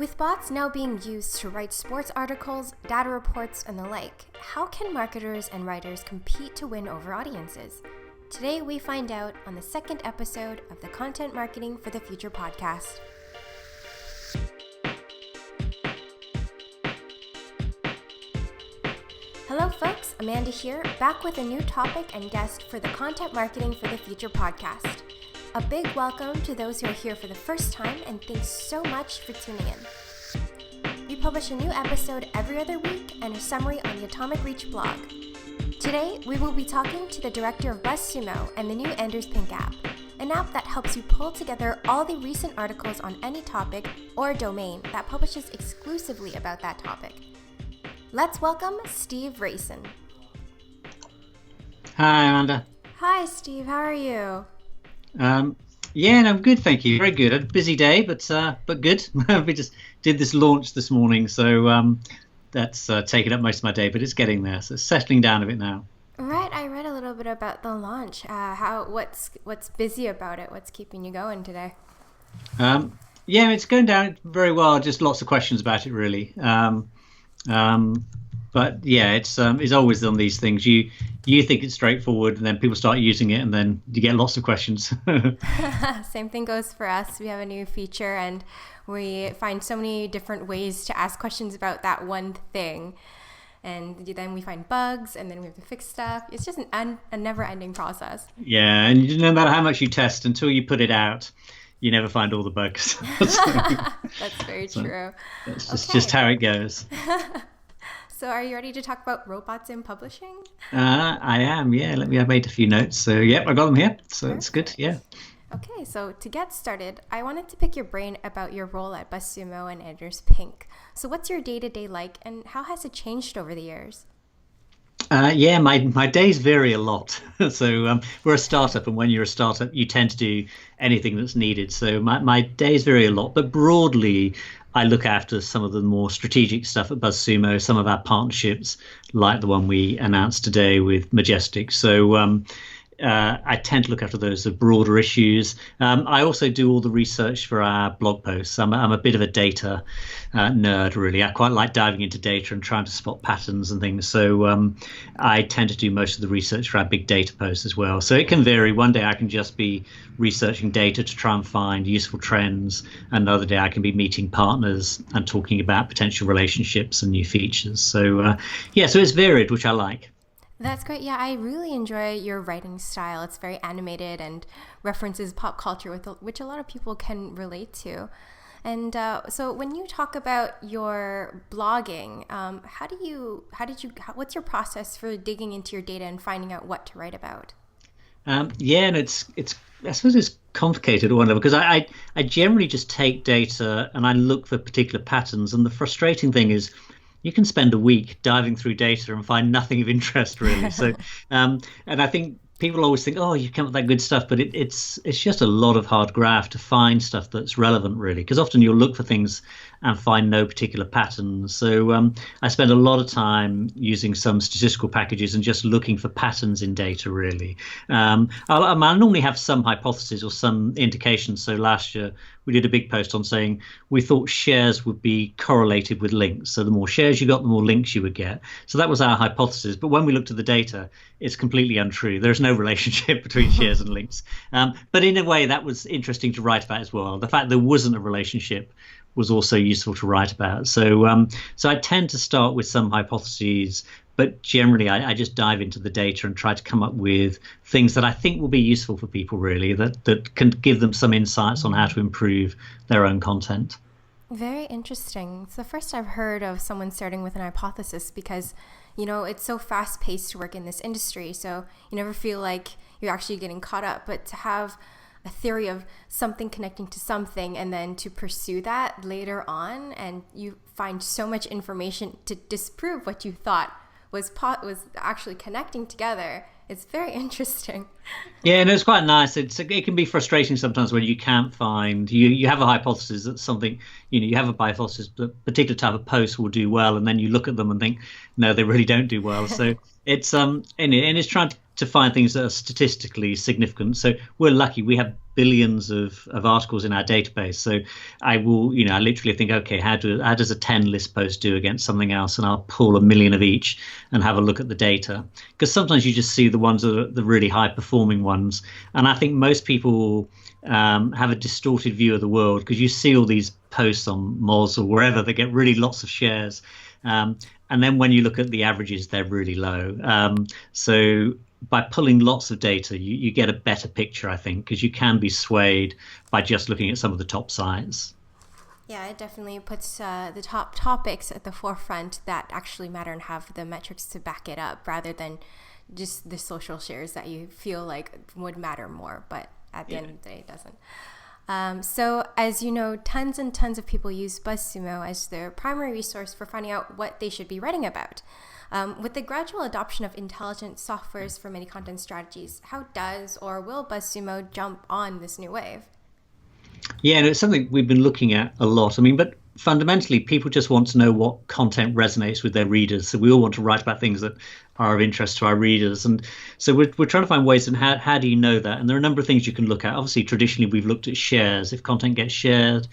With bots now being used to write sports articles, data reports, and the like, how can marketers and writers compete to win over audiences? Today we find out on the second episode of the Content Marketing for the Future podcast. Hello folks, Amanda here, back with a new topic and guest for the Content Marketing for the Future podcast. A big welcome to those who are here for the first time, and thanks so much for tuning in. We publish a new episode every other week and a summary on the Atomic Reach blog. Today, we will be talking to the director of Buzzsumo and the new Ender's Pink app, an app that helps you pull together all the recent articles on any topic or domain that publishes exclusively about that topic. Let's welcome Steve Rayson. Hi, Amanda. Hi, Steve. How are you? I'm good, thank you. Very good. A busy day, but good. We just did this launch this morning, so that's taken up most of my day, but it's getting there. So it's settling down a bit now. Right. I read a little bit about the launch. What's busy about it? What's keeping you going today? It's going down very well. Just lots of questions about it, really. But yeah, it's always on these things. You think it's straightforward, and then people start using it, and then you get lots of questions. Same thing goes for us. We have a new feature, and we find so many different ways to ask questions about that one thing. And then we find bugs, and then we have to fix stuff. It's just a never-ending process. Yeah, and no matter how much you test, until you put it out, you never find all the bugs. That's very true. That's just how it goes. So are you ready to talk about robots in publishing? I am, yeah. I made a few notes. So, yep, I got them here. So That's good, yeah. Okay, so to get started, I wanted to pick your brain about your role at Buzzsumo and Ender's Pink. So what's your day-to-day like, and how has it changed over the years? My days vary a lot. So we're a startup, and when you're a startup, you tend to do anything that's needed. So my days vary a lot, but broadly, I look after some of the more strategic stuff at Buzzsumo, some of our partnerships, like the one we announced today with Majestic. So I tend to look after those broader issues. I also do all the research for our blog posts. I'm a bit of a data nerd, really. I quite like diving into data and trying to spot patterns and things. So I tend to do most of the research for our big data posts as well. So it can vary. One day I can just be researching data to try and find useful trends. Another day I can be meeting partners and talking about potential relationships and new features. So so it's varied, which I like. That's great. Yeah, I really enjoy your writing style. It's very animated and references pop culture, which a lot of people can relate to. And so when you talk about your blogging, what's your process for digging into your data and finding out what to write about? And it's I suppose it's complicated or whatever, because I generally just take data and I look for particular patterns. And the frustrating thing is, you can spend a week diving through data and find nothing of interest, really. So, and I think people always think, oh, you've come up with that good stuff, but it's just a lot of hard graft to find stuff that's relevant, really, because often you'll look for things and find no particular patterns. So I spend a lot of time using some statistical packages and just looking for patterns in data, really. I'll normally have some hypothesis or some indication. So last year we did a big post on saying we thought shares would be correlated with links. So the more shares you got, the more links you would get. So that was our hypothesis. But when we looked at the data, it's completely untrue. There's no relationship between shares and links. But in a way, that was interesting to write about as well. The fact there wasn't a relationship was also useful to write about. So I tend to start with some hypotheses, but generally I just dive into the data and try to come up with things that I think will be useful for people, really, that can give them some insights on how to improve their own content. Very interesting. It's the first I've heard of someone starting with an hypothesis, because it's so fast-paced to work in this industry, so you never feel like you're actually getting caught up. But to have a theory of something connecting to something and then to pursue that later on, and you find so much information to disprove what you thought was actually connecting together. It's very interesting. Yeah, and it's quite nice. It can be frustrating sometimes when you can't find, you have a hypothesis that something, you have a hypothesis that a particular type of post will do well, and then you look at them and think, no, they really don't do well. So it's and it's trying to to find things that are statistically significant. So we're lucky; we have billions of articles in our database. So I literally think, okay, how does a 10 list post do against something else, and I'll pull a million of each and have a look at the data, because sometimes you just see the ones that are the really high performing ones, and I think most people have a distorted view of the world because you see all these posts on Moz or wherever that get really lots of shares, and then when you look at the averages, they're really low. So by pulling lots of data, you get a better picture, I think, because you can be swayed by just looking at some of the top sites. Yeah, it definitely puts the top topics at the forefront that actually matter and have the metrics to back it up, rather than just the social shares that you feel like would matter more, but at the end of the day, it doesn't. So as you know, tons and tons of people use Buzzsumo as their primary resource for finding out what they should be writing about. With the gradual adoption of intelligent softwares for many content strategies, how does or will Buzzsumo jump on this new wave? Yeah, and it's something we've been looking at a lot. I mean, but fundamentally, people just want to know what content resonates with their readers. So we all want to write about things that are of interest to our readers. And so we're trying to find ways, and how do you know that? And there are a number of things you can look at. Obviously, traditionally, we've looked at shares. If content gets shared,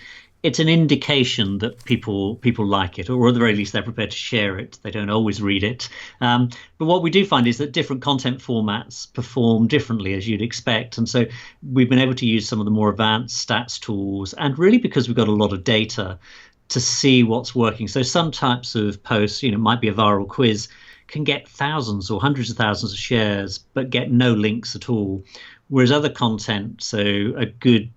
it's an indication that people like it, or at the very least, they're prepared to share it. They don't always read it. But what we do find is that different content formats perform differently, as you'd expect. And so we've been able to use some of the more advanced stats tools, and really because we've got a lot of data, to see what's working. So some types of posts, might be a viral quiz, can get thousands or hundreds of thousands of shares, but get no links at all. Whereas other content, so a good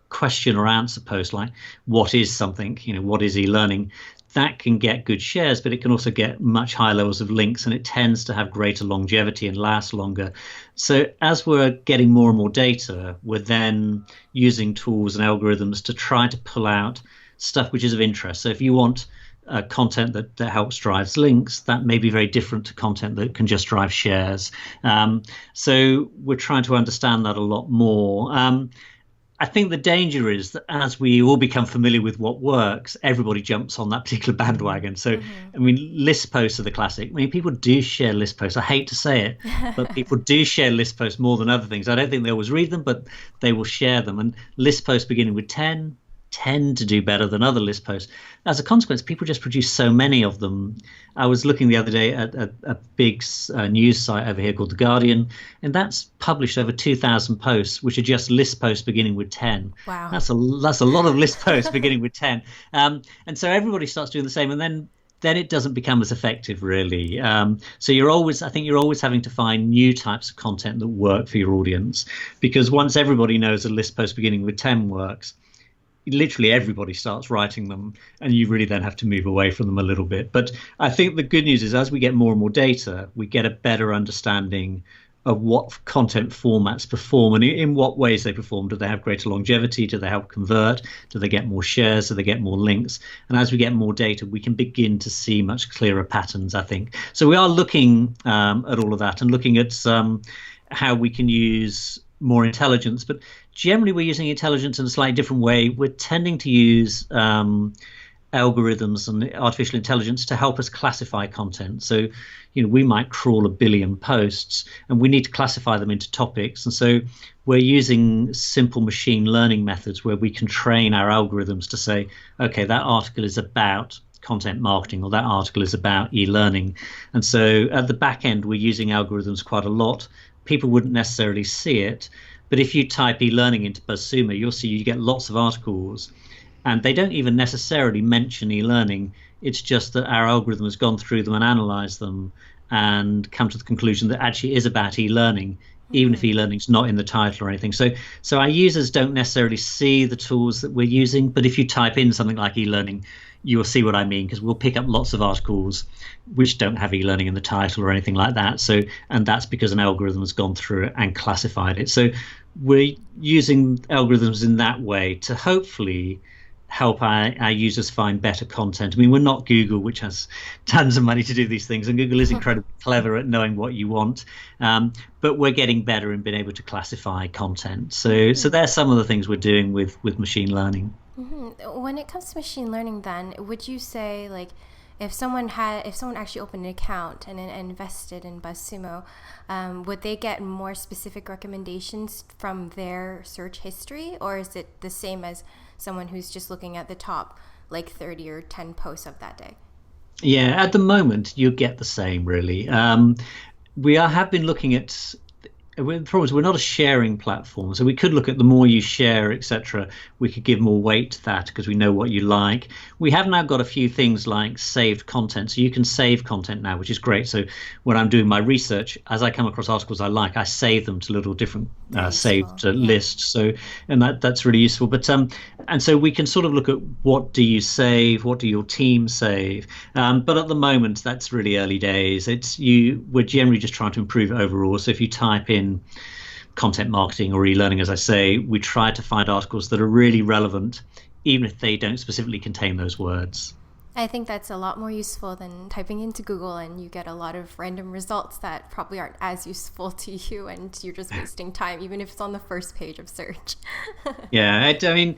question or answer post like what is something, what is e-learning, that can get good shares, but it can also get much higher levels of links, and it tends to have greater longevity and last longer. So as we're getting more and more data, we're then using tools and algorithms to try to pull out stuff which is of interest. So if you want content that helps drives links, that may be very different to content that can just drive shares. So we're trying to understand that a lot more. I think the danger is that as we all become familiar with what works, everybody jumps on that particular bandwagon. So, I mean, list posts are the classic. I mean, people do share list posts. I hate to say it, but people do share list posts more than other things. I don't think they always read them, but they will share them. And list posts beginning with 10 tend to do better than other list posts. As a consequence, people just produce so many of them. I was looking the other day at a big news site over here called The Guardian, and that's published over 2,000 posts, which are just list posts beginning with 10. Wow. That's a lot of list posts beginning with 10. And so everybody starts doing the same, and then it doesn't become as effective, really. So I think you're always having to find new types of content that work for your audience, because once everybody knows a list post beginning with 10 works, literally everybody starts writing them, and you really then have to move away from them a little bit. But I think the good news is as we get more and more data, we get a better understanding of what content formats perform and in what ways they perform. Do they have greater longevity? Do they help convert? Do they get more shares? Do they get more links? And as we get more data, we can begin to see much clearer patterns, I think. So we are looking at all of that and looking at how we can use more intelligence, but generally we're using intelligence in a slightly different way. We're tending to use algorithms and artificial intelligence to help us classify content. So, we might crawl a billion posts and we need to classify them into topics. And so we're using simple machine learning methods where we can train our algorithms to say, okay, that article is about content marketing, or that article is about e-learning. And so at the back end, we're using algorithms quite a lot. People wouldn't necessarily see it, but if you type e-learning into Buzzsumo, you'll see you get lots of articles, and they don't even necessarily mention e-learning. It's just that our algorithm has gone through them and analyzed them and come to the conclusion that actually it is about e-learning, even if e-learning's not in the title or anything. So our users don't necessarily see the tools that we're using, but if you type in something like e-learning, you will see what I mean, because we'll pick up lots of articles which don't have e-learning in the title or anything like that. So, and that's because an algorithm has gone through it and classified it. So we're using algorithms in that way to hopefully help our users find better content. I mean, we're not Google, which has tons of money to do these things, and Google is incredibly clever at knowing what you want. But we're getting better in being able to classify content. So there's some of the things we're doing with machine learning. When it comes to machine learning, then, would you say, like, if someone actually opened an account and invested in Buzzsumo, would they get more specific recommendations from their search history, or is it the same as someone who's just looking at the top like 30 or 10 posts of that day? Yeah, at the moment you get the same really. Have been looking at. The problem is we're not a sharing platform, so we could look at the more you share, etc. We could give more weight to that because we know what you like. We have now got a few things like saved content, so you can save content now, which is great. So when I'm doing my research, as I come across articles I like, I save them to little different saved lists. So and that's really useful. But and so we can sort of look at what do you save, what do your team save. But at the moment, that's really early days. We're generally just trying to improve it overall. So if you type in content marketing or e-learning, as I say, we try to find articles that are really relevant, even if they don't specifically contain those words. I think that's a lot more useful than typing into Google and you get a lot of random results that probably aren't as useful to you, and you're just wasting time, even if it's on the first page of search. Yeah, I mean,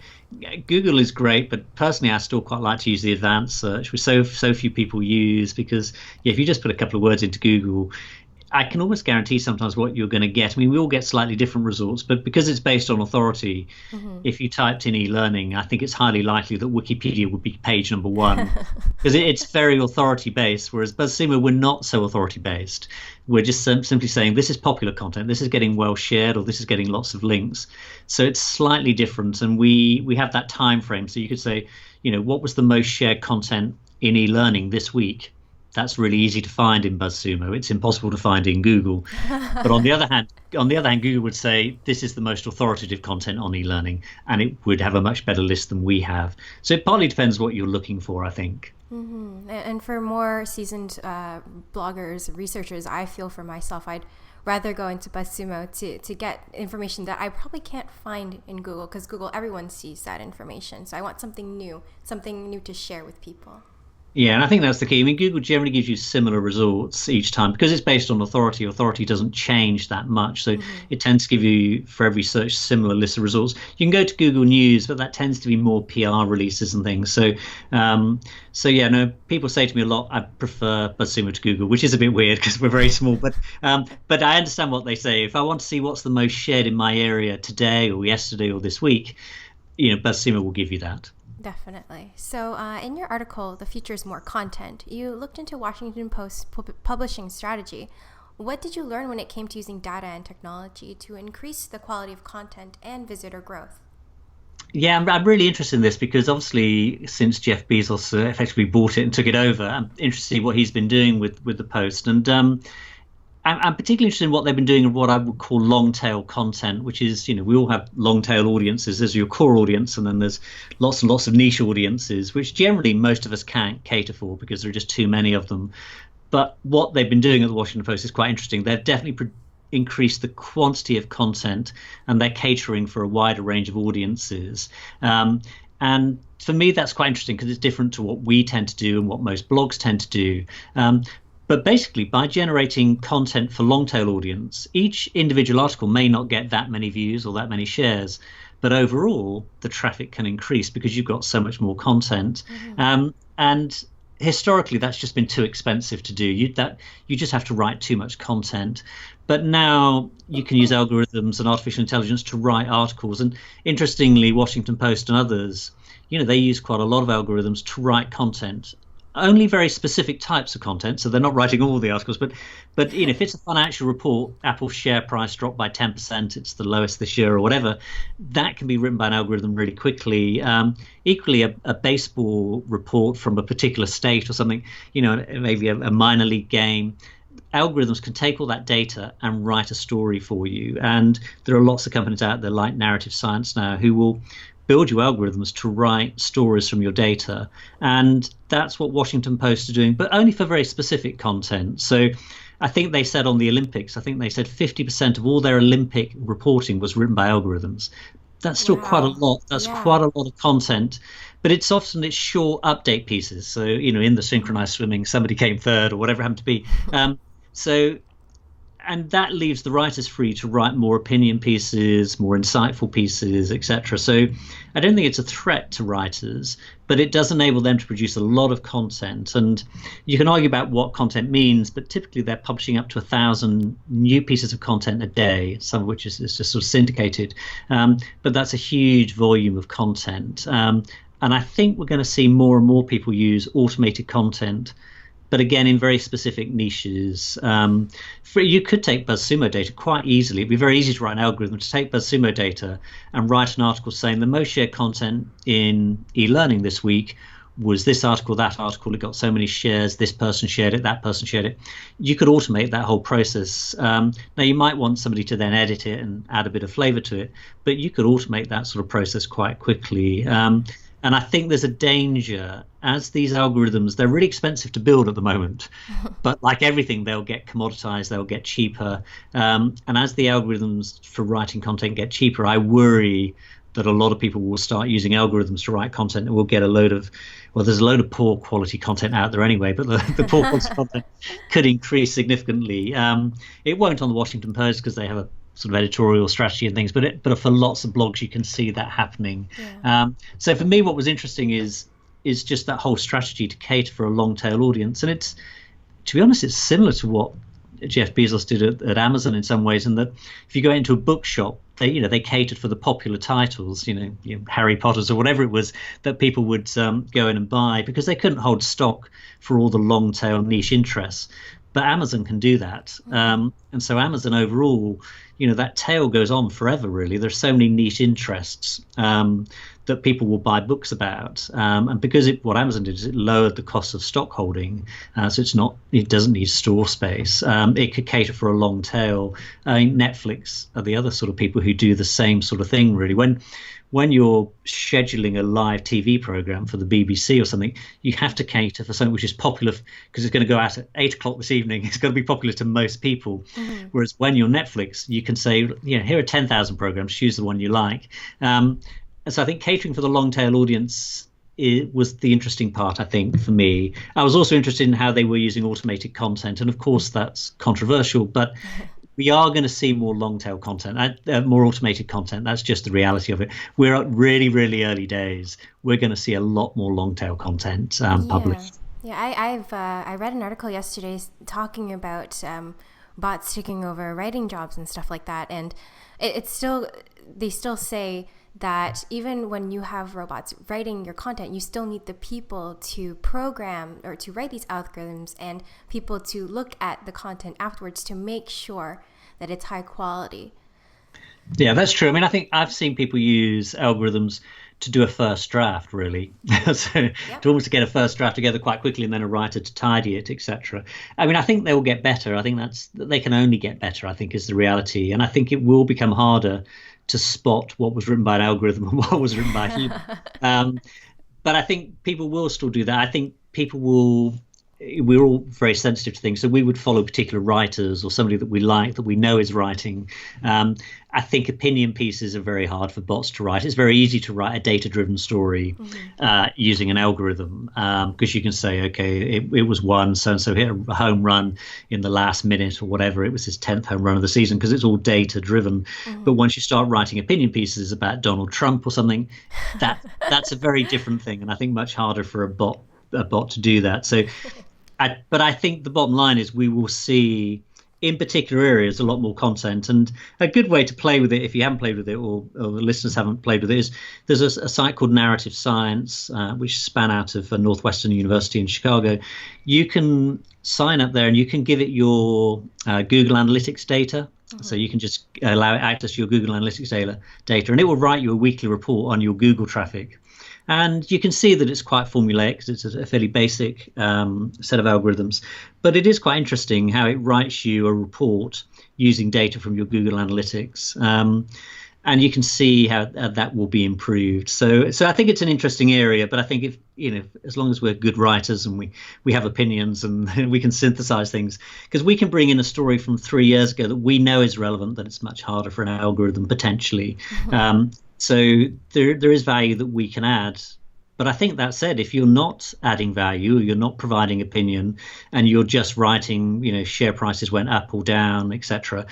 Google is great, but personally, I still quite like to use the advanced search, which so few people use, because if you just put a couple of words into Google, I can almost guarantee sometimes what you're going to get. I mean, we all get slightly different results, but because it's based on authority, if you typed in e-learning, I think it's highly likely that Wikipedia would be page number one because it's very authority based, whereas Buzzsumo, we're not so authority based. We're just simply saying this is popular content, this is getting well shared, or this is getting lots of links. So it's slightly different, and we have that time frame. So you could say, what was the most shared content in e-learning this week? That's really easy to find in Buzzsumo. It's impossible to find in Google. But on the other hand, Google would say this is the most authoritative content on e-learning, and it would have a much better list than we have. So it partly depends what you're looking for, I think. Mm-hmm. And for more seasoned bloggers, researchers, I feel for myself, I'd rather go into Buzzsumo to get information that I probably can't find in Google, because Google, everyone sees that information. So I want something new to share with people. Yeah, and I think that's the key. I mean, Google generally gives you similar results each time because it's based on authority. Authority doesn't change that much. So it tends to give you, for every search, similar list of results. You can go to Google News, but that tends to be more PR releases and things. So, people say to me a lot, I prefer Buzzsumo to Google, which is a bit weird because we're very small. But I understand what they say. If I want to see what's the most shared in my area today or yesterday or this week, Buzzsumo will give you that. Definitely. So in your article, The Future is More Content, you looked into Washington Post's publishing strategy. What did you learn when it came to using data and technology to increase the quality of content and visitor growth? Yeah, I'm really interested in this because obviously since Jeff Bezos effectively bought it and took it over, I'm interested in what he's been doing with the Post. And I'm particularly interested in what they've been doing of what I would call long tail content, which is, we all have long tail audiences. There's your core audience, and then there's lots and lots of niche audiences, which generally most of us can't cater for because there are just too many of them. But what they've been doing at the Washington Post is quite interesting. They've definitely increased the quantity of content, and they're catering for a wider range of audiences. And for me, that's quite interesting because it's different to what we tend to do and what most blogs tend to do. But basically, by generating content for long tail audience, each individual article may not get that many views or that many shares, but overall, the traffic can increase because you've got so much more content. And historically, that's just been too expensive to do. You just have to write too much content. But now you can use algorithms and artificial intelligence to write articles. And interestingly, Washington Post and others, they use quite a lot of algorithms to write content. Only very specific types of content, so they're not writing all the articles. But if it's a financial report, Apple's share price dropped by 10%, it's the lowest this year or whatever, that can be written by an algorithm really quickly. Equally, a baseball report from a particular state or something, maybe a minor league game. Algorithms can take all that data and write a story for you. And there are lots of companies out there like Narrative Science now who will build you algorithms to write stories from your data. And that's what Washington Post are doing, but only for very specific content. So I think they said on the Olympics, 50% of all their Olympic reporting was written by algorithms. That's still quite a lot. That's quite a lot of content. But it's short update pieces. So, in the synchronized swimming, somebody came third or whatever it happened to be. and that leaves the writers free to write more opinion pieces, more insightful pieces, etc. So I don't think it's a threat to writers, but it does enable them to produce a lot of content. And you can argue about what content means, but typically they're publishing up to 1,000 new pieces of content a day, some of which is just sort of syndicated. But that's a huge volume of content. And I think we're going to see more and more people use automated content, but again, in very specific niches. You could take Buzzsumo data quite easily. It'd be very easy to write an algorithm to take Buzzsumo data and write an article saying the most shared content in e-learning this week was this article, that article. It got so many shares. This person shared it, that person shared it. You could automate that whole process. Now, you might want somebody to then edit it and add a bit of flavor to it, but you could automate that sort of process quite quickly. And I think there's a danger as these algorithms, they're really expensive to build at the moment, but like everything, they'll get commoditized, they'll get cheaper. And as the algorithms for writing content get cheaper, I worry that a lot of people will start using algorithms to write content, and we'll get there's a load of poor quality content out there anyway, but the poor quality content could increase significantly. It won't on the Washington Post because they have a sort of editorial strategy and things, but for lots of blogs you can see that happening. So for me, what was interesting is just that whole strategy to cater for a long tail audience, and it's, to be honest, it's similar to what Jeff Bezos did at Amazon in some ways, in that if you go into a bookshop, they catered for the popular titles, Harry Potter's or whatever it was that people would go in and buy, because they couldn't hold stock for all the long tail niche interests. But Amazon can do that. And so Amazon overall, that tail goes on forever, really. There's so many niche interests that people will buy books about. And because what Amazon did is it lowered the cost of stock holding. So it doesn't need store space. It could cater for a long tail. Netflix are the other sort of people who do the same sort of thing, really. When you're scheduling a live TV program for the BBC or something, you have to cater for something which is popular, because it's going to go out at 8 o'clock this evening. It's going to be popular to most people. Whereas when you're Netflix, you can say, here are 10,000 programs, choose the one you like. And so I think catering for the long tail audience was the interesting part, I think, for me. I was also interested in how they were using automated content. And of course, that's controversial, but we are going to see more long tail content, more automated content. That's just the reality of it. We're at really, really early days. We're going to see a lot more long tail content published. Yeah, I read an article yesterday talking about bots taking over writing jobs and stuff like that. And they still say that even when you have robots writing your content, you still need the people to program or to write these algorithms and people to look at the content afterwards to make sure that it's high quality. Yeah, that's true. I mean, I think I've seen people use algorithms to do a first draft, really. To almost get a first draft together quite quickly, and then a writer to tidy it, etc. I mean, I think they will get better. I think they can only get better, I think, is the reality. And I think it will become harder to spot what was written by an algorithm and what was written by a human. But I think people will still do that. I think we're all very sensitive to things. So we would follow particular writers or somebody that we like, that we know is writing. I think opinion pieces are very hard for bots to write. It's very easy to write a data-driven story using an algorithm, because you can say, okay, it was one, so-and-so hit a home run in the last minute or whatever. It was his 10th home run of the season, because it's all data-driven. But once you start writing opinion pieces about Donald Trump or something, that's a very different thing, and I think much harder for a bot to do that. So, but I think the bottom line is we will see in particular areas a lot more content. And a good way to play with it, if you haven't played with it or the listeners haven't played with it, is there's a site called Narrative Science, which span out of Northwestern University in Chicago. You can sign up there and you can give it your Google Analytics data. So you can just allow it access to your Google Analytics data, and it will write you a weekly report on your Google traffic. And you can see that it's quite formulaic, because it's a fairly basic set of algorithms. But it is quite interesting how it writes you a report using data from your Google Analytics. And you can see how that will be improved. So I think it's an interesting area. But I think as long as we're good writers and we have opinions and we can synthesize things, because we can bring in a story from 3 years ago that we know is relevant, then it's much harder for an algorithm potentially. So there is value that we can add But I think that said, if you're not adding value, you're not providing opinion, and you're just writing, share prices went up or down, etc.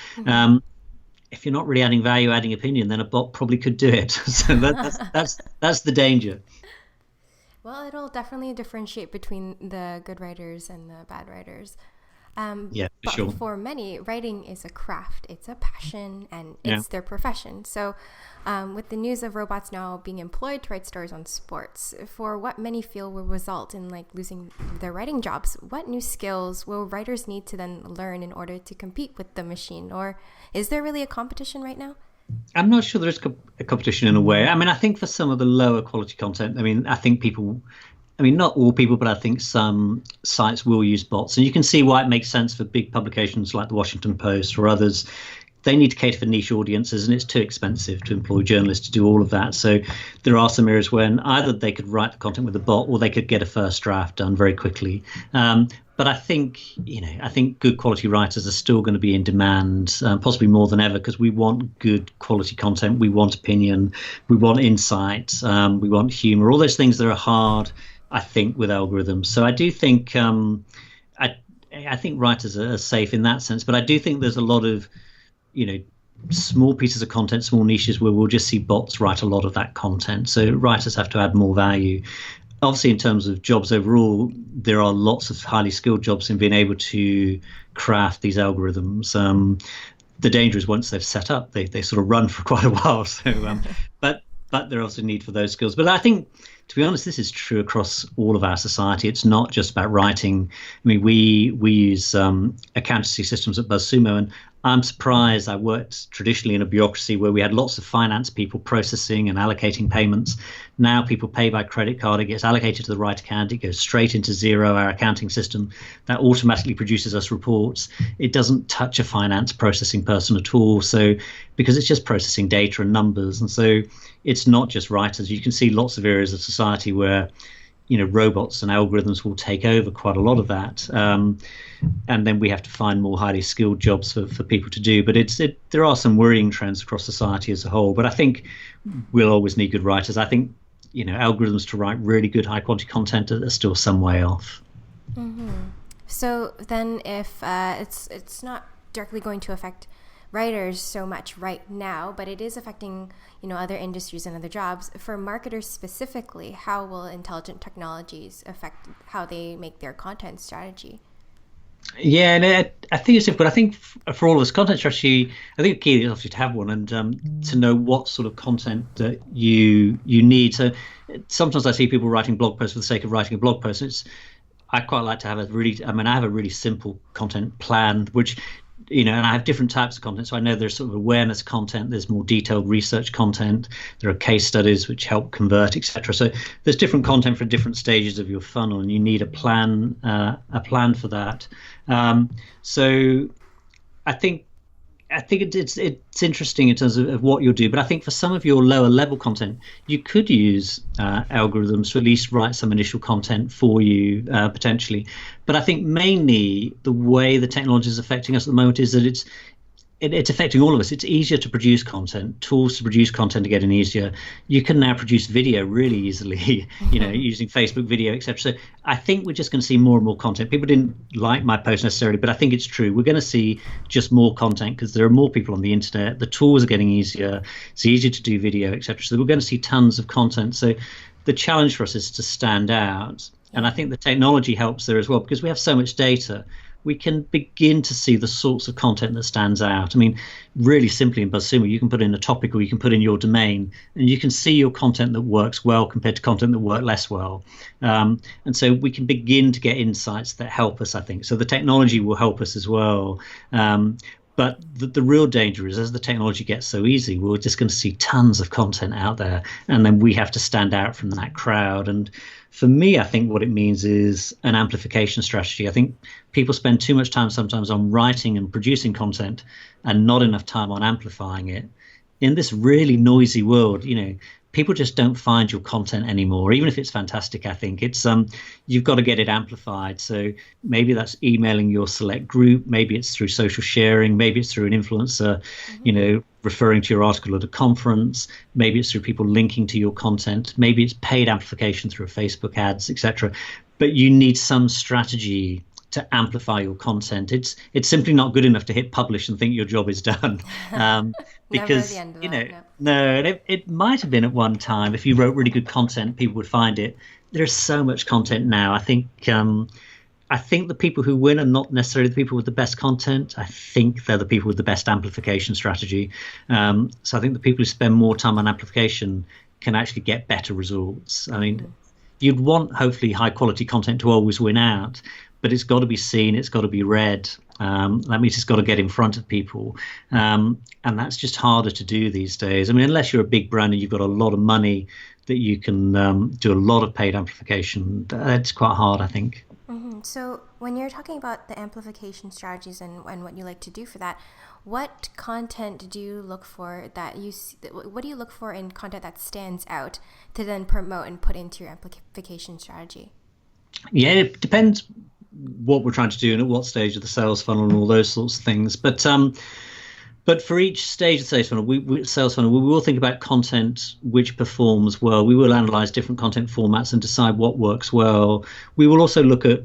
If you're not really adding value, adding opinion, then a bot probably could do it. So that's the danger. Well, it'll definitely differentiate between the good writers and the bad writers. Yeah, but sure. For many, writing is a craft. It's a passion, and it's their profession. So with the news of robots now being employed to write stories on sports, for what many feel will result in losing their writing jobs, what new skills will writers need to then learn in order to compete with the machine? Or is there really a competition right now? I'm not sure there is a competition in a way. I mean, I think for some of the lower quality content, I think people, not all people, but I think some sites will use bots. And you can see why it makes sense for big publications like the Washington Post or others. They need to cater for niche audiences, and it's too expensive to employ journalists to do all of that. So there are some areas when either they could write the content with a bot or they could get a first draft done very quickly. But I think, good quality writers are still going to be in demand, possibly more than ever, because we want good quality content. We want opinion. We want insight. We want humor. All those things that are hard, I think, with algorithms. So I do think I think writers are safe in that sense. But I do think there's a lot of, small pieces of content, small niches where we'll just see bots write a lot of that content. So writers have to add more value. Obviously, in terms of jobs overall, there are lots of highly skilled jobs in being able to craft these algorithms. The danger is once they've set up, they sort of run for quite a while. So, but there also need for those skills. But I think, to be honest, this is true across all of our society. It's not just about writing. I mean, we use accountancy systems at Buzzsumo, and I'm surprised. I worked traditionally in a bureaucracy where we had lots of finance people processing and allocating payments. Now people pay by credit card. It gets allocated to the right account. It goes straight into Xero, our accounting system, that automatically produces us reports. It doesn't touch a finance processing person at all. So because it's just processing data and numbers. And so it's not just writers. You can see lots of areas of society where robots and algorithms will take over quite a lot of that. And then we have to find more highly skilled jobs for people to do. But there are some worrying trends across society as a whole. But I think we'll always need good writers. I think, algorithms to write really good high quality content are still some way off. Mm-hmm. So then if it's not directly going to affect writers so much right now, but it is affecting other industries and other jobs. For marketers specifically, how will intelligent technologies affect how they make their content strategy? Yeah, and I think it's difficult. I think for all of us, content strategy, I think the key is obviously to have one and to know what sort of content that you need. So sometimes I see people writing blog posts for the sake of writing a blog post. I quite like to have I have a really simple content plan, which and I have different types of content. So I know there's sort of awareness content, there's more detailed research content, there are case studies which help convert, etc. So there's different content for different stages of your funnel, and you need a plan for that. So I think it's interesting in terms of what you'll do, but I think for some of your lower level content, you could use algorithms to at least write some initial content for you potentially. But I think mainly the way the technology is affecting us at the moment is that it's affecting all of us. It's easier to produce content. Tools to produce content are getting easier. You can now produce video really easily, using Facebook video, etc. So I think we're just going to see more and more content. People didn't like my post necessarily, but I think it's true. We're going to see just more content because there are more people on the internet. The tools are getting easier. It's easier to do video, etc. So we're going to see tons of content. So the challenge for us is to stand out. And I think the technology helps there as well because we have so much data. We can begin to see the sorts of content that stands out. I mean, really simply in Buzzsumo, you can put in a topic or you can put in your domain, and you can see your content that works well compared to content that works less well. And so we can begin to get insights that help us, I think. So the technology will help us as well. But the real danger is as the technology gets so easy, we're just going to see tons of content out there, and then we have to stand out from that crowd. And for me, I think what it means is an amplification strategy. I think people spend too much time sometimes on writing and producing content and not enough time on amplifying it. In this really noisy world, people just don't find your content anymore, even if it's fantastic. I think it's you've got to get it amplified. So maybe that's emailing your select group, maybe it's through social sharing, maybe it's through an influencer, referring to your article at a conference. Maybe it's through people linking to your content. Maybe it's paid amplification through Facebook ads, etc. But you need some strategy to amplify your content. It's simply not good enough to hit publish and think your job is done. Because, the end of you know, that, no, it might have been at one time. If you wrote really good content, people would find it. There's so much content now. I think the people who win are not necessarily the people with the best content. I think they're the people with the best amplification strategy. So I think the people who spend more time on amplification can actually get better results. I mean, you'd want hopefully high quality content to always win out, but it's got to be seen, it's got to be read. That means it's got to get in front of people. And that's just harder to do these days. I mean, unless you're a big brand and you've got a lot of money that you can do a lot of paid amplification, that's quite hard, I think. So when you're talking about the amplification strategies and what you like to do for that, what content do you look for what do you look for in content that stands out to then promote and put into your amplification strategy? Yeah, it depends what we're trying to do and at what stage of the sales funnel and all those sorts of things. But for each stage of the sales funnel, we will think about content which performs well. We will analyze different content formats and decide what works well. We will also look at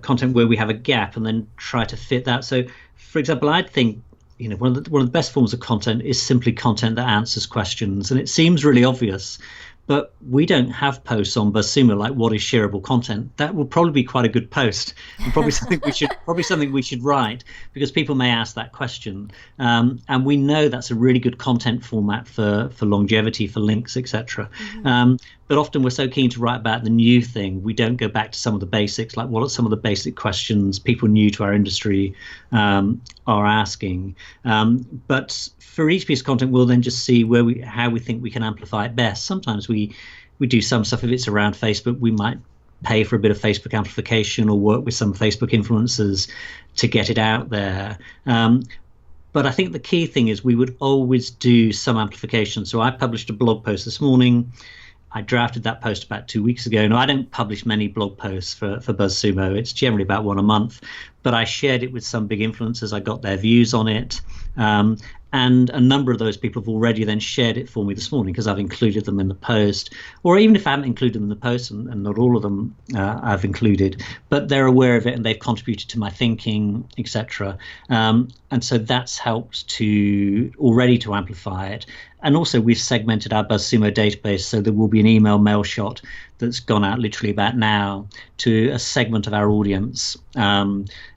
content where we have a gap and then try to fit that. So, for example, I'd think one of the best forms of content is simply content that answers questions, and it seems really obvious. But we don't have posts on Buzzsumo like what is shareable content. That will probably be quite a good post, and probably something we should write, because people may ask that question. And we know that's a really good content format for longevity, for links, etc. But often we're so keen to write about the new thing, we don't go back to some of the basics, like what are some of the basic questions people new to our industry are asking. But for each piece of content, we'll then just see how we think we can amplify it best. Sometimes we do some stuff. If it's around Facebook, we might pay for a bit of Facebook amplification or work with some Facebook influencers to get it out there. But I think the key thing is we would always do some amplification. So I published a blog post this morning. I drafted that post about 2 weeks ago. Now, I don't publish many blog posts for Buzzsumo. It's generally about one a month. But I shared it with some big influencers. I got their views on it. And a number of those people have already then shared it for me this morning because I've included them in the post. Or even if I haven't included them in the post, and not all of them I've included, but they're aware of it and they've contributed to my thinking, etc. And so that's helped to amplify it. And also we've segmented our Buzzsumo database, so there will be an email mail shot that's gone out literally about now to a segment of our audience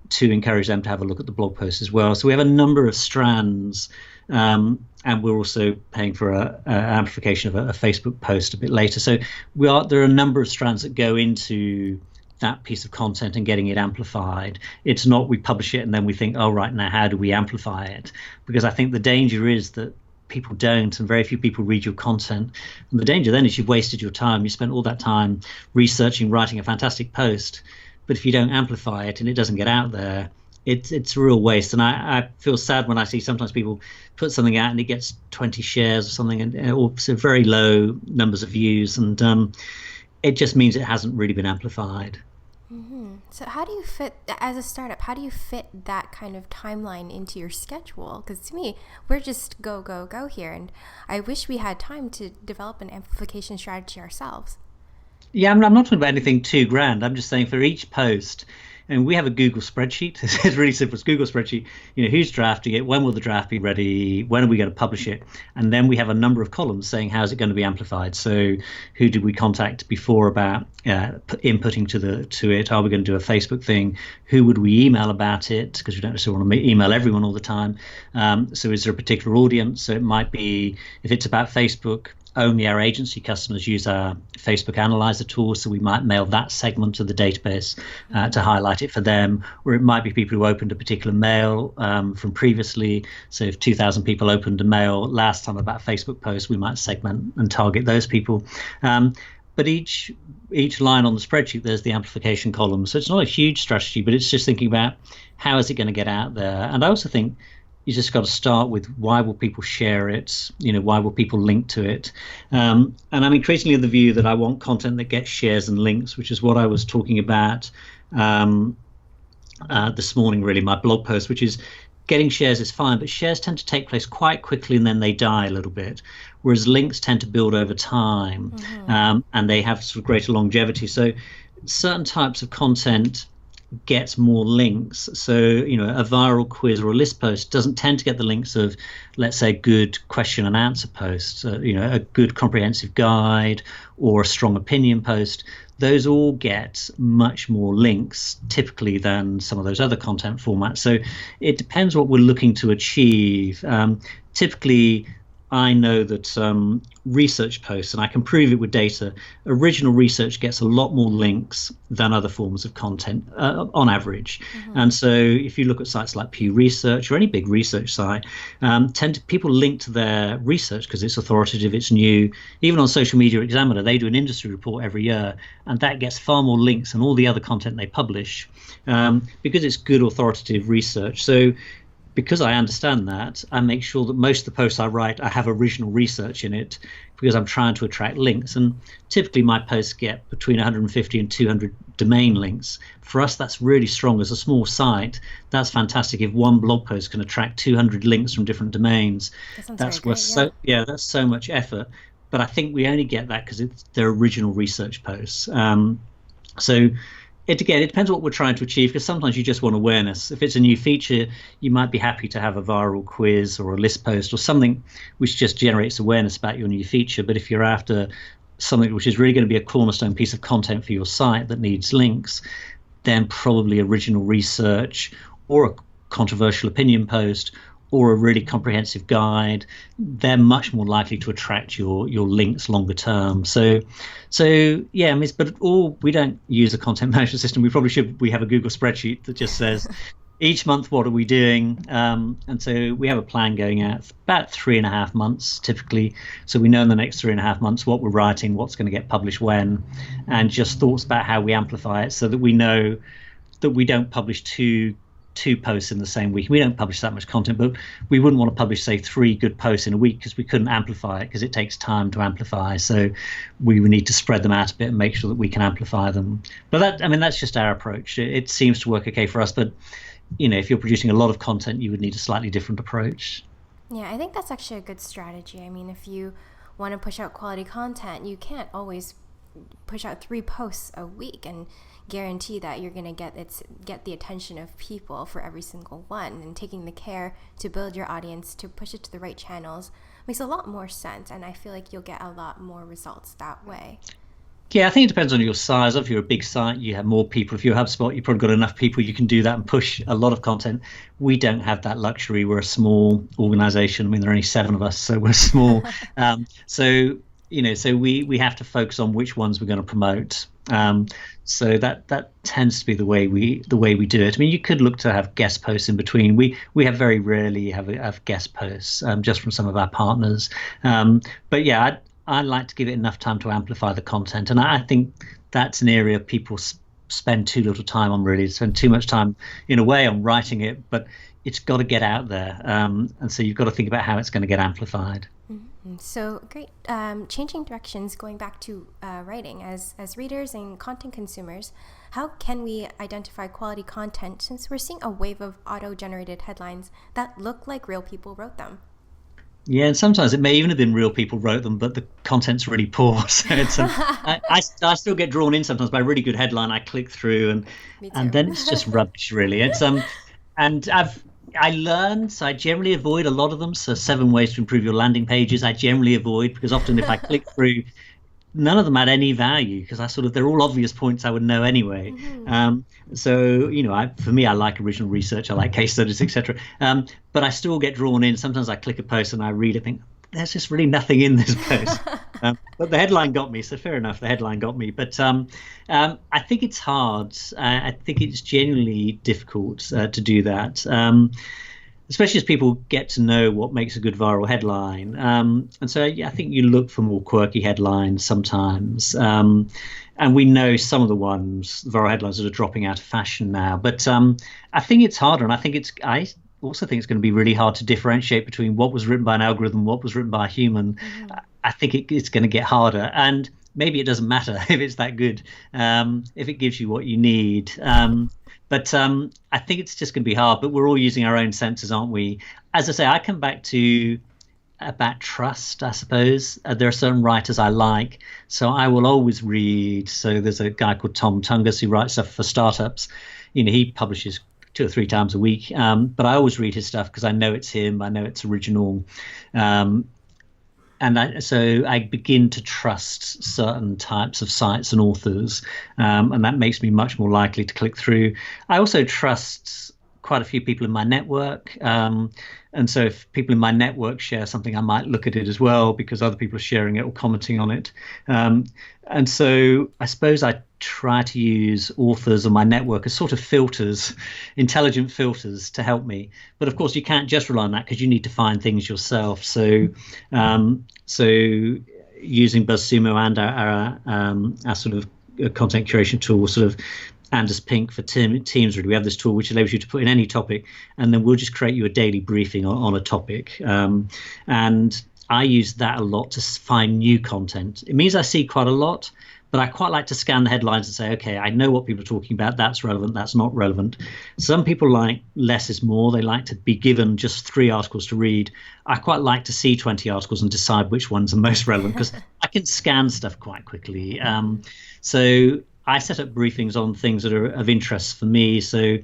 to encourage them to have a look at the blog post as well. So we have a number of strands, and we're also paying for an amplification of a Facebook post a bit later. So there are a number of strands that go into that piece of content and getting it amplified. It's not we publish it and then we think, oh, right, now how do we amplify it? Because I think the danger is that people don't, and very few people read your content. And the danger then is you've wasted your time. You spent all that time researching, writing a fantastic post, but if you don't amplify it and it doesn't get out there, it's a real waste. And I feel sad when I see sometimes people put something out and it gets 20 shares or something, or so very low numbers of views, and it just means it hasn't really been amplified. So how do you fit, as a startup, how do you fit that kind of timeline into your schedule? Because to me, we're just go, go, go here. And I wish we had time to develop an amplification strategy ourselves. Yeah, I'm not talking about anything too grand. I'm just saying for each post, and we have a Google spreadsheet. It's really simple. It's Google spreadsheet. Who's drafting it? When will the draft be ready? When are we going to publish it? And then we have a number of columns saying how's it going to be amplified. So who did we contact before about inputting to it? Are we going to do a Facebook thing? Who would we email about it? Because we don't necessarily want to email everyone all the time. So is there a particular audience? So it might be, if it's about Facebook, only our agency customers use our Facebook Analyzer tool, so we might mail that segment of the database to highlight it for them. Or it might be people who opened a particular mail from previously. So if 2,000 people opened a mail last time about a Facebook post, we might segment and target those people. But each line on the spreadsheet, there's the amplification column. So it's not a huge strategy, but it's just thinking about how is it going to get out there. And I also think you just got to start with why will people share it? Why will people link to it? And I'm increasingly of the view that I want content that gets shares and links, which is what I was talking about this morning, really, my blog post, which is getting shares is fine, but shares tend to take place quite quickly and then they die a little bit, whereas links tend to build over time, and they have sort of greater longevity. So certain types of content gets more links. So, a viral quiz or a list post doesn't tend to get the links of, let's say, a good question and answer post, a good comprehensive guide or a strong opinion post. Those all get much more links typically than some of those other content formats. So it depends what we're looking to achieve. Typically, I know that research posts, and I can prove it with data, original research gets a lot more links than other forms of content on average. And so if you look at sites like Pew Research or any big research site, people link to their research because it's authoritative, it's new. Even on Social Media Examiner, they do an industry report every year, and that gets far more links than all the other content they publish because it's good authoritative research. So because I understand that, I make sure that most of the posts I write, I have original research in it because I'm trying to attract links. And typically my posts get between 150 and 200 domain links. For us, that's really strong. As a small site, that's fantastic. If one blog post can attract 200 links from different domains, that's so much effort. But I think we only get that because it's their original research posts. It depends what we're trying to achieve, because sometimes you just want awareness. If it's a new feature, you might be happy to have a viral quiz or a list post or something which just generates awareness about your new feature. But if you're after something which is really going to be a cornerstone piece of content for your site that needs links, then probably original research or a controversial opinion post or a really comprehensive guide, they're much more likely to attract your links longer term. So yeah, but we don't use a content management system. We probably should. We have a Google spreadsheet that just says each month what are we doing, and so we have a plan going out for about 3.5 months typically. So we know in the next 3.5 months what we're writing, what's going to get published when, and just thoughts about how we amplify it so that we know that we don't publish two posts in the same week. We don't publish that much content, but we wouldn't want to publish, say, 3 good posts in a week because we couldn't amplify it, because it takes time to amplify. So we would need to spread them out a bit and make sure that we can amplify them. But that's just our approach. It seems to work okay for us, but if you're producing a lot of content, you would need a slightly different approach. Yeah, I think that's actually a good strategy. I mean, if you want to push out quality content, you can't always push out 3 posts a week and guarantee that you're going to get the attention of people for every single one. And taking the care to build your audience, to push it to the right channels, makes a lot more sense, and I feel like you'll get a lot more results that way. Yeah, I think it depends on your size. If you're a big site, you have more people. If you're HubSpot, you've probably got enough people you can do that and push a lot of content. We don't have that luxury. We're a small organization. I mean, there are only 7 of us, so we're small. So we have to focus on which ones we're going to promote. So that tends to be the way we do it. I mean, you could look to have guest posts in between. We have very rarely have guest posts just from some of our partners. But yeah, I like to give it enough time to amplify the content, and I think that's an area people spend too little time on. Really, spend too much time in a way on writing it, but it's got to get out there, and so you've got to think about how it's going to get amplified. So great. Changing directions, going back to writing, as readers and content consumers, how can we identify quality content since we're seeing a wave of auto-generated headlines that look like real people wrote them? Yeah, and sometimes it may even have been real people wrote them, but the content's really poor. So it's I still get drawn in sometimes by a really good headline. I click through and then it's just rubbish, really. It's and I learned, so I generally avoid a lot of them. So 7 ways to improve your landing pages, I generally avoid, because often if I click through, none of them add any value, because they're all obvious points I would know anyway. So for me, I like original research, I like case studies, etc. But I still get drawn in. Sometimes I click a post and I read it, think there's just really nothing in this post. But the headline got me, so fair enough, the headline got me. But I think it's hard. I think it's genuinely difficult to do that, especially as people get to know what makes a good viral headline. And so I think you look for more quirky headlines sometimes. And we know some of the viral headlines that are dropping out of fashion now. But I think it's harder, and I also think it's going to be really hard to differentiate between what was written by an algorithm, what was written by a human. I think it's going to get harder, and maybe it doesn't matter if it's that good, if it gives you what you need. But I think it's just going to be hard. But we're all using our own senses, aren't we? As I say, I come back to about trust, I suppose. There are certain writers I like, so I will always read. So there's a guy called Tom Tungus who writes stuff for startups. He publishes 2 or 3 times a week, but I always read his stuff because I know it's him. I know it's original. So I begin to trust certain types of sites and authors, and that makes me much more likely to click through. I also trust quite a few people in my network. And so if people in my network share something, I might look at it as well because other people are sharing it or commenting on it. And so I suppose I try to use authors on my network as sort of filters, intelligent filters to help me. But of course, you can't just rely on that because you need to find things yourself. So using Buzzsumo and our sort of content curation tool, sort of Anders Pink for Teams, really. We have this tool which allows you to put in any topic, and then we'll just create you a daily briefing on a topic. And I use that a lot to find new content. It means I see quite a lot, but I quite like to scan the headlines and say, okay, I know what people are talking about. That's relevant. That's not relevant. Some people like less is more. They like to be given just 3 articles to read. I quite like to see 20 articles and decide which ones are most relevant because I can scan stuff quite quickly. So I set up briefings on things that are of interest for me. So,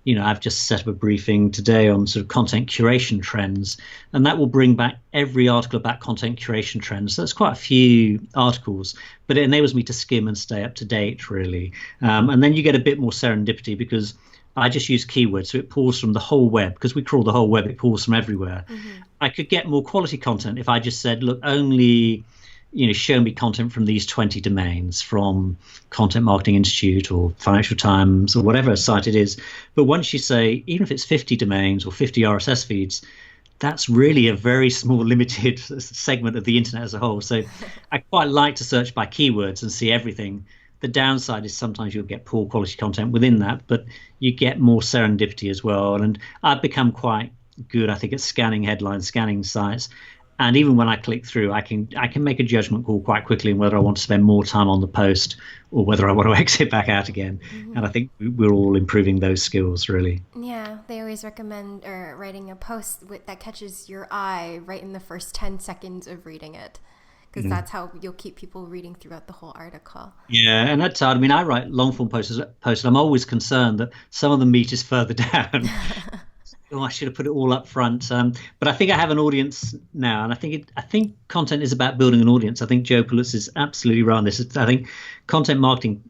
I've just set up a briefing today on sort of content curation trends, and that will bring back every article about content curation trends. So that's quite a few articles, but it enables me to skim and stay up to date, really. And then you get a bit more serendipity because I just use keywords. So it pulls from the whole web because we crawl the whole web. It pulls from everywhere. Mm-hmm. I could get more quality content if I just said, look, only show me content from these 20 domains from Content Marketing Institute or Financial Times or whatever site it is. But once you say, even if it's 50 domains or 50 RSS feeds, that's really a very small, limited segment of the internet as a whole. So I quite like to search by keywords and see everything. The downside is sometimes you'll get poor quality content within that, but you get more serendipity as well. And I've become quite good, I think, at scanning headlines, scanning sites. And even when I click through, I can make a judgment call quite quickly on whether I want to spend more time on the post or whether I want to exit back out again. Mm-hmm. And I think we're all improving those skills, really. Yeah, they always recommend writing a post that catches your eye right in the first 10 seconds of reading it, because that's how you'll keep people reading throughout the whole article. Yeah, and that's hard. I mean, I write long-form posts. I'm always concerned that some of the meat is further down. Oh, I should have put it all up front. But I think I have an audience now, and I think content is about building an audience. I think Joe Pulitz is absolutely right on this. I think content marketing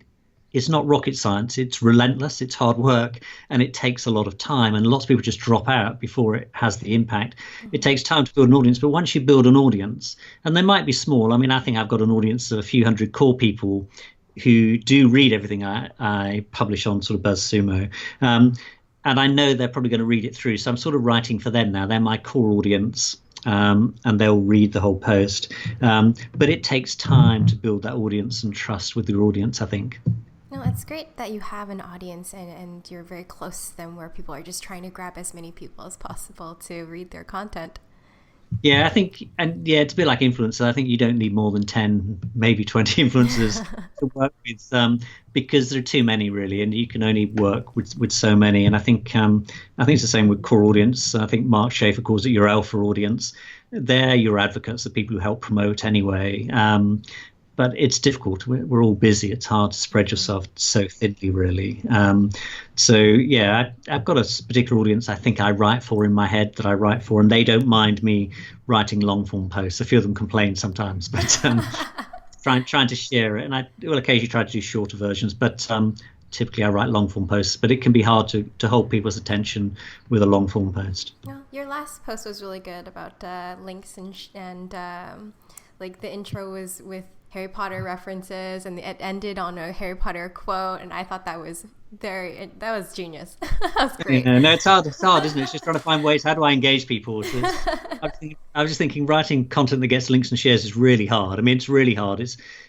is not rocket science. It's relentless. It's hard work, and it takes a lot of time. And lots of people just drop out before it has the impact. Mm-hmm. It takes time to build an audience, but once you build an audience, and they might be small. I mean, I think I've got an audience of a few hundred core people who do read everything I publish on sort of Buzzsumo. And I know they're probably going to read it through. So I'm sort of writing for them now. They're my core audience, and they'll read the whole post. But it takes time to build that audience and trust with your audience, I think. No, it's great that you have an audience and you're very close to them where people are just trying to grab as many people as possible to read their content. Yeah, I think, and yeah, it's a bit like influencers. I think you don't need more than 10, maybe 20 influencers to work with, because there are too many, really, and you can only work with so many. And I think it's the same with core audience. I think Mark Schaefer calls it your alpha audience. They're your advocates, the people who help promote anyway. But it's difficult. We're all busy. It's hard to spread yourself so thinly, really. So, yeah, I've got a particular audience I think I write for in my head that I write for, and they don't mind me writing long-form posts. A few of them complain sometimes, but trying to share it. And I will occasionally try to do shorter versions, but typically I write long-form posts. But it can be hard to hold people's attention with a long-form post. Well, your last post was really good about links and like the intro was with Harry Potter references, and it ended on a Harry Potter quote, and I thought that was genius. That was great. Yeah, no, it's hard, isn't it? It's just trying to find ways. How do I engage people? I was just thinking, writing content that gets links and shares is really hard. I mean, it's really hard.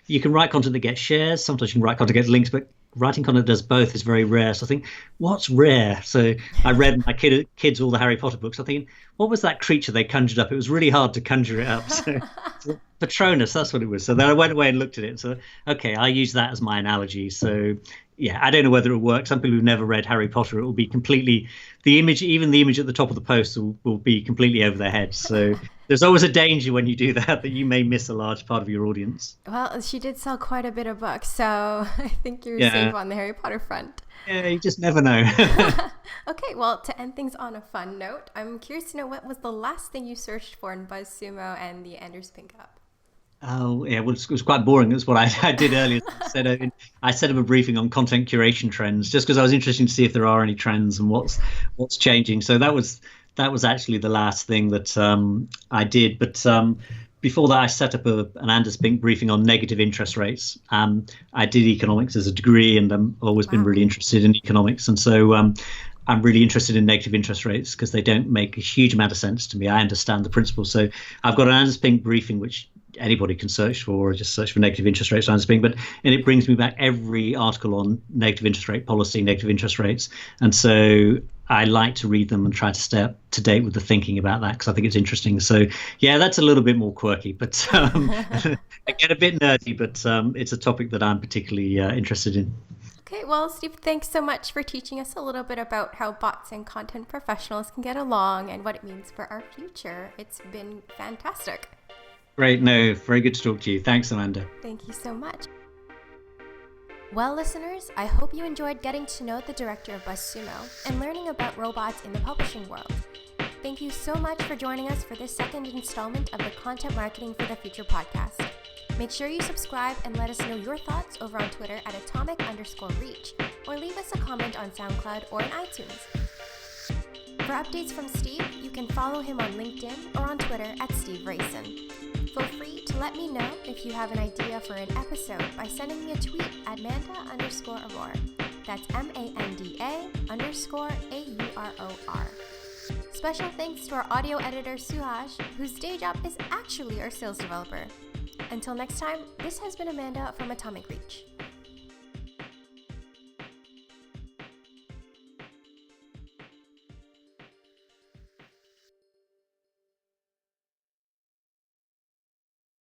you can write content that gets shares. Sometimes you can write content that gets links, but writing content that does both is very rare. So I think, what's rare? So I read my kids all the Harry Potter books. I think, what was that creature they conjured up? It was really hard to conjure it up. So Patronus, that's what it was. So then I went away and looked at it. So, okay, I use that as my analogy. So yeah, I don't know whether it will work. Some people who've never read Harry Potter, it will be completely, the image, even the image at the top of the post will be completely over their heads. So there's always a danger when you do that you may miss a large part of your audience. Well, she did sell quite a bit of books, so I think you're safe on the Harry Potter front. Yeah, you just never know. Okay, well, to end things on a fun note, I'm curious to know, what was the last thing you searched for in Buzzsumo and the Anders Pink Up? Oh, yeah, well, it was quite boring. That's what I did earlier. I set up a briefing on content curation trends just because I was interested to see if there are any trends and what's changing. So that was actually the last thing that I did. But before that, I set up an Anders Pink briefing on negative interest rates. I did economics as a degree, and I've always been really interested in economics. And so I'm really interested in negative interest rates because they don't make a huge amount of sense to me. I understand the principles. So I've got an Anders Pink briefing, which anybody can search for, or just search for negative interest rates, Anders Pink. And it brings me back every article on negative interest rate policy, negative interest rates. And so I like to read them and try to stay up to date with the thinking about that because I think it's interesting. So yeah, that's a little bit more quirky, but I get a bit nerdy, but it's a topic that I'm particularly interested in. Okay, well, Steve, thanks so much for teaching us a little bit about how bots and content professionals can get along and what it means for our future. It's been fantastic. Great. No, very good to talk to you. Thanks, Amanda. Thank you so much. Well, listeners, I hope you enjoyed getting to know the director of Buzzsumo and learning about robots in the publishing world. Thank you so much for joining us for this second installment of the Content Marketing for the Future podcast. Make sure you subscribe and let us know your thoughts over on Twitter at atomic_reach, or leave us a comment on Soundcloud or in iTunes. For updates from Steve, you can follow him on LinkedIn or on Twitter at Steve Rayson. Feel free to let me know if you have an idea for an episode by sending me a tweet at Manda_Aurora. That's MANDA_AUROR. Special thanks to our audio editor Suhaj, whose day job is actually our sales developer. Until next time, this has been Amanda from Atomic Reach.